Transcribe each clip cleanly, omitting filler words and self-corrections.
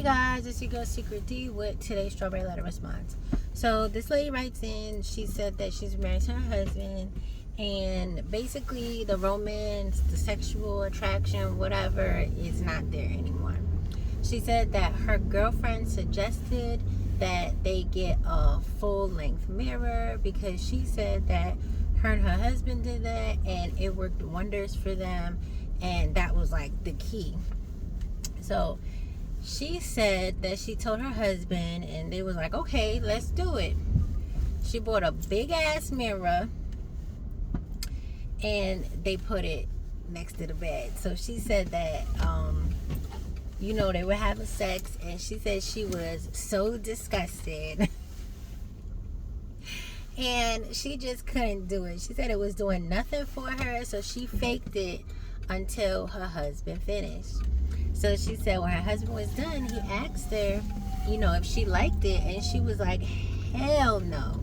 guys, it's your girl SeekretD with today's Strawberry Letter Response. So this lady writes in, she said that she's married to her husband, and basically the romance, the sexual attraction, whatever, is not there anymore. She said that her girlfriend suggested that they get a full-length mirror because she said that her and her husband did that and it worked wonders for them, and that was like the key. So she said that she told her husband and they was like, okay, let's do it. She bought a big ass mirror and they put it next to the bed. So she said that they were having sex, and she said she was so disgusted and she just couldn't do it. She said it was doing nothing for her, so she faked it until her husband finished. So she said when her husband was done, he asked her, if she liked it, and she was like, hell no,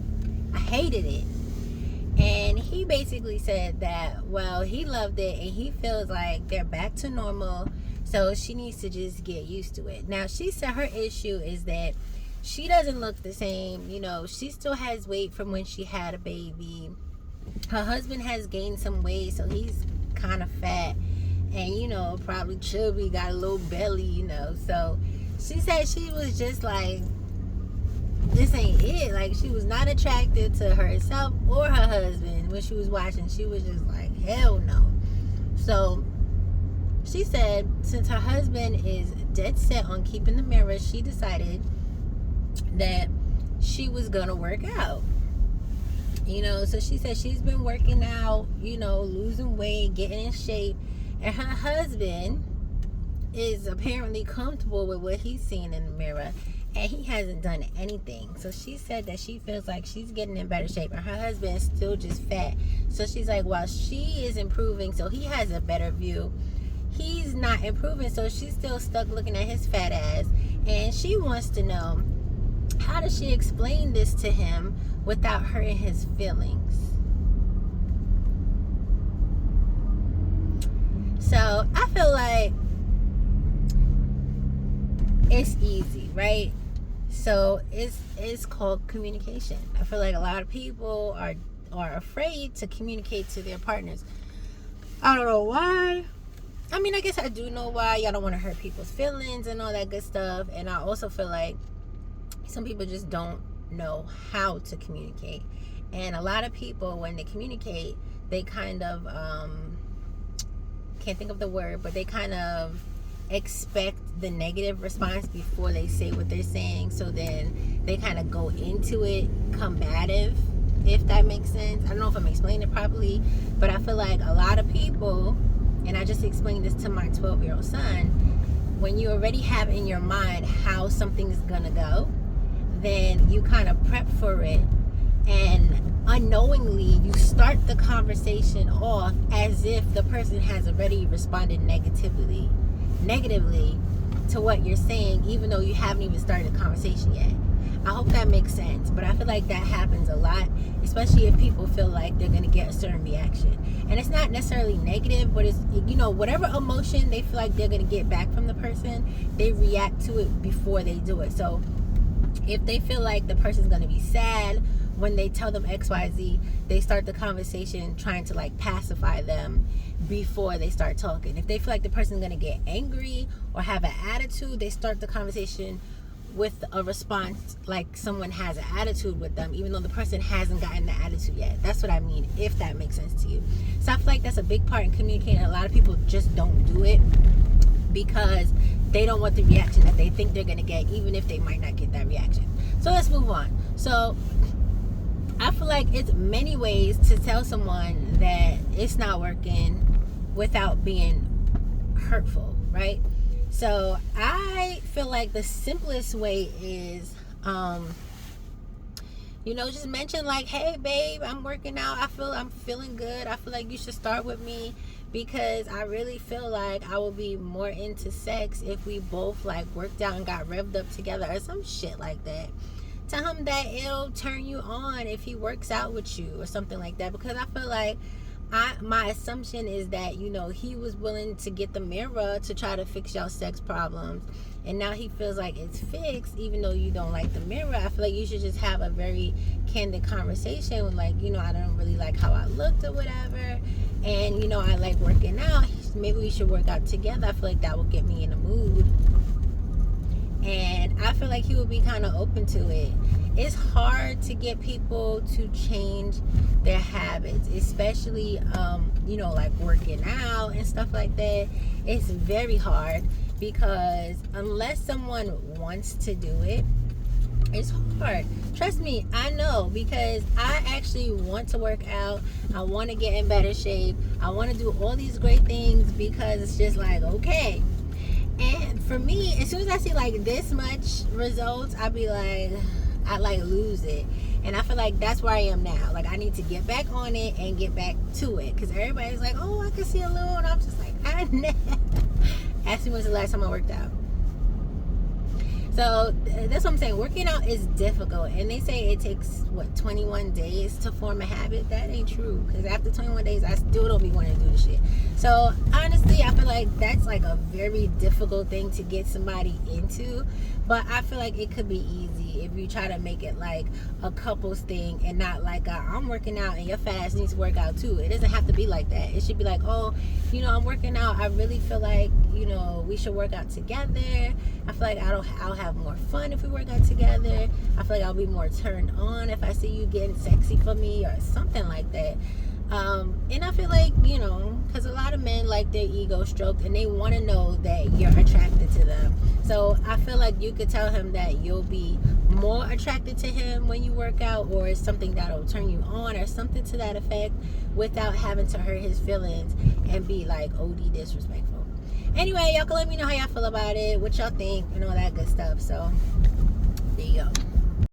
I hated it. And he basically said that, well, he loved it and he feels like they're back to normal, so she needs to just get used to it. Now, she said her issue is that she doesn't look the same. She still has weight from when she had a baby. Her husband has gained some weight, so he's kind of fat and probably chubby, got a little belly, so she said she was just like, this ain't it. Like, she was not attracted to herself or her husband when she was watching. She was just like, hell no. So she said since her husband is dead set on keeping the mirror, she decided that she was gonna work out. So she said she's been working out, losing weight, getting in shape, and her husband is apparently comfortable with what he's seeing in the mirror, and he hasn't done anything. So she said that she feels like she's getting in better shape, and her husband is still just fat. So she's like, while she is improving, so he has a better view, he's not improving, so she's still stuck looking at his fat ass. And she wants to know, how does she explain this to him without hurting his feelings? So I feel like it's easy, right? So it's called communication. I feel like a lot of people are afraid to communicate to their partners. I don't know why. I mean, I guess I do know why. Y'all don't want to hurt people's feelings and all that good stuff. And I also feel like some people just don't know how to communicate. And a lot of people, when they communicate, they kind of can't think of the word, but they kind of expect the negative response before they say what they're saying. So then they kind of go into it combative, if that makes sense. I don't know if I'm explaining it properly, but I feel like a lot of people, and I just explained this to my 12-year-old son, when you already have in your mind how something's gonna go, then you kind of prep for it, and unknowingly you start the conversation off as if the person has already responded negatively to what you're saying, even though you haven't even started the conversation yet. I hope that makes sense, but I feel like that happens a lot, especially if people feel like they're gonna get a certain reaction. And it's not necessarily negative, but it's, whatever emotion they feel like they're gonna get back from the person, they react to it before they do it. So if they feel like the person's gonna be sad when they tell them XYZ, they start the conversation trying to like pacify them before they start talking. If they feel like the person's gonna get angry or have an attitude, they start the conversation with a response like someone has an attitude with them, even though the person hasn't gotten the attitude yet. That's what I mean, if that makes sense to you. So I feel like that's a big part in communicating. A lot of people just don't do it because they don't want the reaction that they think they're gonna get, even if they might not get that reaction. So let's move on. So I feel like it's many ways to tell someone that it's not working without being hurtful, right? So I feel like the simplest way is, just mention like, hey babe, I'm working out. I'm feeling good. I feel like you should start with me because I really feel like I will be more into sex if we both like worked out and got revved up together or some shit like that. Tell him that it'll turn you on if he works out with you or something like that, because I feel like my assumption is that, you know, he was willing to get the mirror to try to fix y'all sex problems, and now he feels like it's fixed even though you don't like the mirror. I feel like you should just have a very candid conversation with, like, you know, I don't really like how I looked or whatever, and, you know, I like working out, maybe we should work out together. I feel like that will get me in the mood, and I feel like he would be kind of open to it. It's hard to get people to change their habits, especially you know, like working out and stuff like that. It's very hard, because unless someone wants to do it, it's hard. Trust me, I know, because I actually want to work out. I want to get in better shape. I want to do all these great things, because it's just like, okay. And for me, as soon as I see like this much results, I'll be like, I like lose it. And I feel like that's where I am now. Like, I need to get back on it and get back to it, because everybody's like, oh, I can see a little, and I'm just like, I never. Ask me when's the last time I worked out. So that's what I'm saying. Working out is difficult, and they say it takes 21 days to form a habit. That ain't true, because after 21 days I still don't be wanting to do the shit. So honestly, I feel like that's like a very difficult thing to get somebody into, but I feel like it could be easy if you try to make it like a couples thing, and not like I'm working out and your fat ass needs to work out too. It doesn't have to be like that. It should be like, oh, you know, I'm working out, I really feel like, you know, we should work out together. I feel like I'll have more fun if we work out together. I feel like I'll be more turned on if I see you getting sexy for me, or something like that. And I feel like, you know, because a lot of men like their ego stroked, and they want to know that you're attracted to them. So I feel like you could tell him that you'll be more attracted to him when you work out, or it's something that'll turn you on, or something to that effect, without having to hurt his feelings and be like OD disrespectful. Anyway, y'all can let me know how y'all feel about it, what y'all think, and all that good stuff. So